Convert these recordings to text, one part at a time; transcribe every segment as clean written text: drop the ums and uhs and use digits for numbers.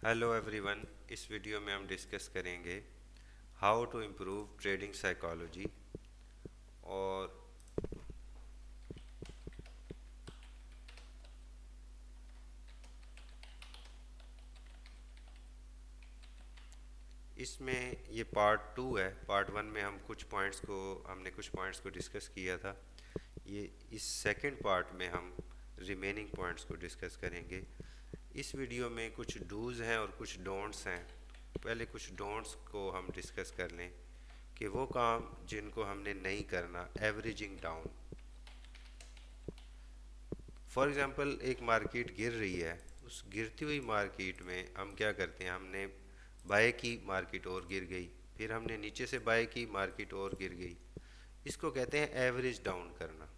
Hello everyone. इस video में हम डिस्कस करेंगे how to improve trading psychology. और इसमें ये पार्ट टू है। पार्ट वन में हम कुछ पॉइंट्स को डिस्कस किया था। ये इस सेकंड पार्ट में हम रिमेनिंग पॉइंट्स को डिस्कस करेंगे। इस वीडियो में कुछ डूज़ हैं और कुछ डोंट्स हैं। पहले कुछ डोंट्स को हम डिस्कस कर लें कि वो काम जिनको हमने नहीं करना। एवरेजिंग डाउन, फॉर एग्ज़ाम्पल एक मार्केट गिर रही है, उस गिरती हुई मार्केट में हम क्या करते हैं, हमने बाय की, मार्केट और गिर गई, फिर हमने नीचे से बाय की, मार्केट और गिर गई। इसको कहते हैं एवरेज डाउन करना।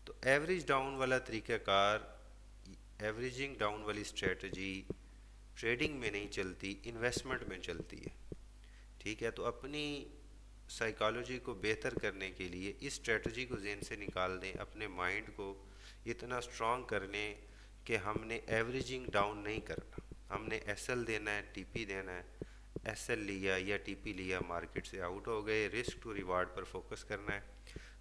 तो एवरेज डाउन वाला तरीक़ाकार, एवरेजिंग डाउन वाली स्ट्रेटजी ट्रेडिंग में नहीं चलती, इन्वेस्टमेंट में चलती है। ठीक है, तो अपनी साइकोलॉजी को बेहतर करने के लिए इस स्ट्रेटजी को जहन से निकाल दें, अपने माइंड को इतना स्ट्रांग कर लें कि हमने एवरेजिंग डाउन नहीं करना। हमने एसएल देना है, टीपी देना है। एसएल लिया या टीपी लिया, मार्केट से आउट हो गए, रिस्क टू रिवार्ड पर फोकस करना है।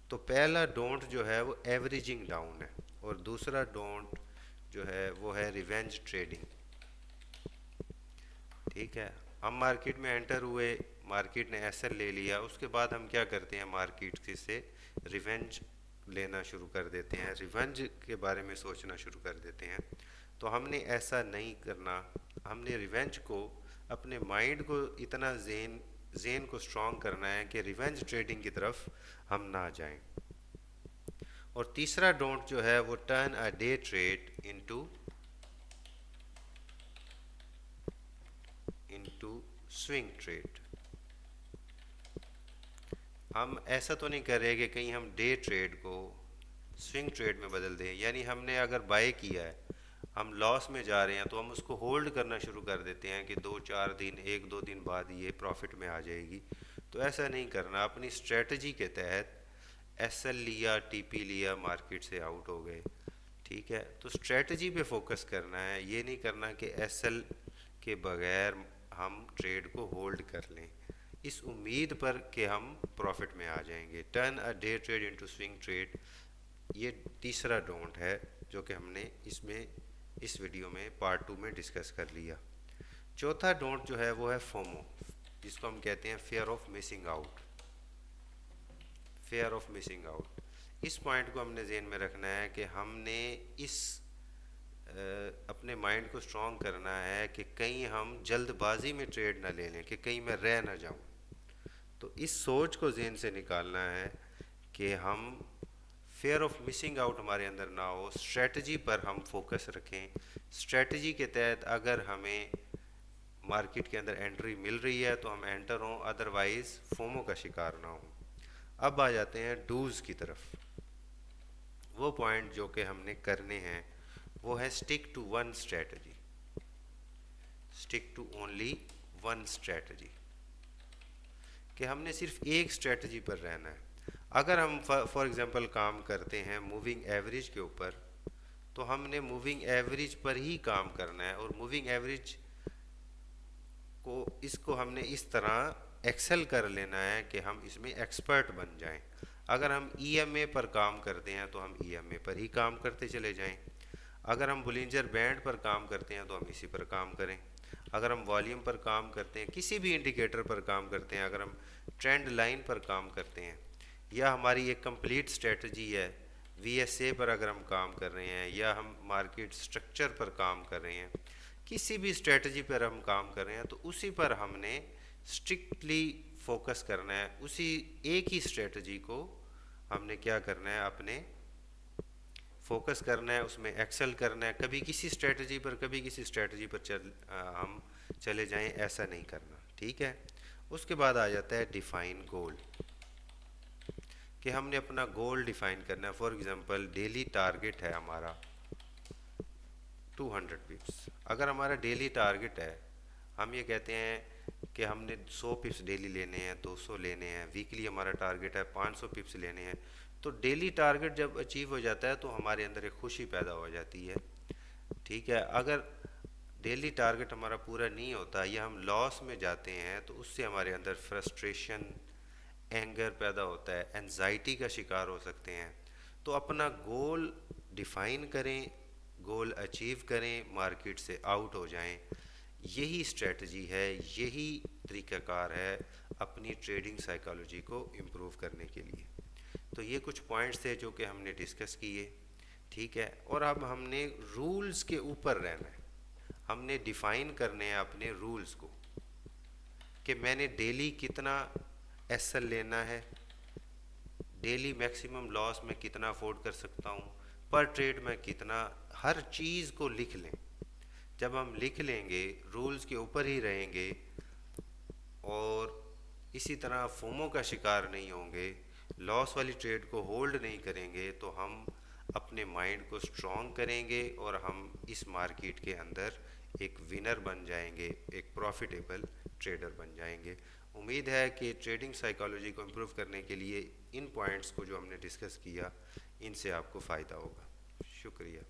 तो पहला डोंट जो है वो एवरेजिंग डाउन है, और दूसरा डोंट जो है वो है रिवेंज ट्रेडिंग। ठीक है, हम मार्केट में एंटर हुए, मार्केट ने एसएल ले लिया, उसके बाद हम क्या करते हैं, मार्केट से रिवेंज लेना शुरू कर देते हैं, रिवेंज के बारे में सोचना शुरू कर देते हैं। तो हमने ऐसा नहीं करना। हमने रिवेंज को, अपने माइंड को इतना जेन को स्ट्रॉन्ग करना है कि रिवेंज ट्रेडिंग की तरफ हम ना जाएं। और तीसरा डोंट जो है वो turn a day trade into swing trade. हम ऐसा तो नहीं कर रहे कि कहीं हम डे ट्रेड को स्विंग ट्रेड में बदल दें, यानी हमने अगर बाय किया है, हम लॉस में जा रहे हैं, तो हम उसको होल्ड करना शुरू कर देते हैं कि 2-4 दिन, 1-2 दिन बाद ये प्रॉफिट में आ जाएगी। तो ऐसा नहीं करना। अपनी स्ट्रेटजी के तहत एसएल लिया, टीपी लिया, मार्केट से आउट हो गए। ठीक है, तो स्ट्रेटजी पे फोकस करना है, ये नहीं करना कि एसएल के बगैर हम ट्रेड को होल्ड कर लें इस उम्मीद पर कि हम प्रॉफिट में आ जाएंगे। Turn a day trade into swing trade, ये तीसरा डोंट है जो कि हमने इस वीडियो में पार्ट टू में डिस्कस कर लिया। चौथा डोंट जो है वो है फोमो, जिसको हम कहते हैं fair of missing out. Fair of missing out, इस पॉइंट को हमने जहन में रखना है कि हमने इस अपने माइंड को स्ट्रॉन्ग करना है कि कहीं हम जल्दबाजी में ट्रेड ना ले लें, कि कहीं मैं रह ना जाऊं। तो इस सोच को जहन से निकालना है कि हम फेयर ऑफ मिसिंग आउट हमारे अंदर ना हो, स्ट्रेटजी पर हम फोकस रखें। स्ट्रेटजी के तहत अगर हमें मार्केट के अंदर एंट्री मिल रही है तो हम एंटर हों, अदरवाइज फोमो का शिकार ना हो। अब आ जाते हैं डूज की तरफ। वो पॉइंट जो कि हमने करने हैं वो है stick to one strategy. Stick to only one strategy, कि हमने सिर्फ एक स्ट्रेटजी पर रहना है। अगर हम फॉर एग्जांपल काम करते हैं मूविंग एवरेज के ऊपर, तो हमने मूविंग एवरेज पर ही काम करना है, और मूविंग एवरेज को, इसको हमने इस तरह एक्सेल कर लेना है कि हम इसमें एक्सपर्ट बन जाएं। अगर हम ईएमए पर काम करते हैं तो हम ईएमए पर ही काम करते चले जाएं। अगर हम बुलिंजर बैंड पर काम करते हैं तो हम इसी पर काम करें। अगर हम वॉल्यूम पर काम करते हैं, किसी भी इंडिकेटर पर काम करते हैं, अगर हम ट्रेंड लाइन पर काम करते हैं, या हमारी एक कंप्लीट स्ट्रेटजी है वीएसए पर अगर हम काम कर रहे हैं, या हम मार्केट स्ट्रक्चर पर काम कर रहे हैं, किसी भी स्ट्रेटजी पर हम काम कर रहे हैं, तो उसी पर हमने स्ट्रिक्टली फोकस करना है। उसी एक ही स्ट्रेटजी को हमने क्या करना है, अपने फोकस करना है, उसमें एक्सेल करना है। कभी किसी स्ट्रेटजी पर, कभी किसी स्ट्रेटजी पर हम चले जाएं, ऐसा नहीं करना। ठीक है, उसके बाद आ जाता है डिफाइन गोल, कि हमने अपना गोल डिफाइन करना है। फॉर एग्जांपल डेली टारगेट है हमारा 200 पिप्स। अगर हमारा डेली टारगेट है, हम ये कहते हैं कि हमने 100 पिप्स डेली लेने हैं, 200 लेने हैं, वीकली हमारा टारगेट है 500 पिप्स लेने हैं, तो डेली टारगेट जब अचीव हो जाता है तो हमारे अंदर एक खुशी पैदा हो जाती है। ठीक है, अगर डेली टारगेट हमारा पूरा नहीं होता या हम लॉस में जाते हैं तो उससे हमारे अंदर फ्रस्ट्रेशन, एंगर पैदा होता है, एंजाइटी का शिकार हो सकते हैं। तो अपना गोल डिफाइन करें, गोल अचीव करें, मार्केट से आउट हो जाएं। यही स्ट्रेटजी है, यही तरीक़ाकार है अपनी ट्रेडिंग साइकोलॉजी को इम्प्रूव करने के लिए। तो ये कुछ पॉइंट्स थे जो कि हमने डिस्कस किए, ठीक है। और अब हमने रूल्स के ऊपर रहना है, हमने डिफ़ाइन करने हैं अपने रूल्स को कि मैंने डेली कितना एसएल लेना है, डेली मैक्सिमम लॉस में कितना अफोर्ड कर सकता हूँ, पर ट्रेड में कितना, हर चीज़ को लिख लें। जब हम लिख लेंगे, रूल्स के ऊपर ही रहेंगे और इसी तरह फोमो का शिकार नहीं होंगे, लॉस वाली ट्रेड को होल्ड नहीं करेंगे, तो हम अपने माइंड को स्ट्रॉन्ग करेंगे और हम इस मार्केट के अंदर एक विनर बन जाएंगे, एक प्रॉफिटेबल ट्रेडर बन जाएंगे। उम्मीद है कि ट्रेडिंग साइकोलॉजी को इम्प्रूव करने के लिए इन पॉइंट्स को जो हमने डिस्कस किया, इनसे आपको फ़ायदा होगा। शुक्रिया।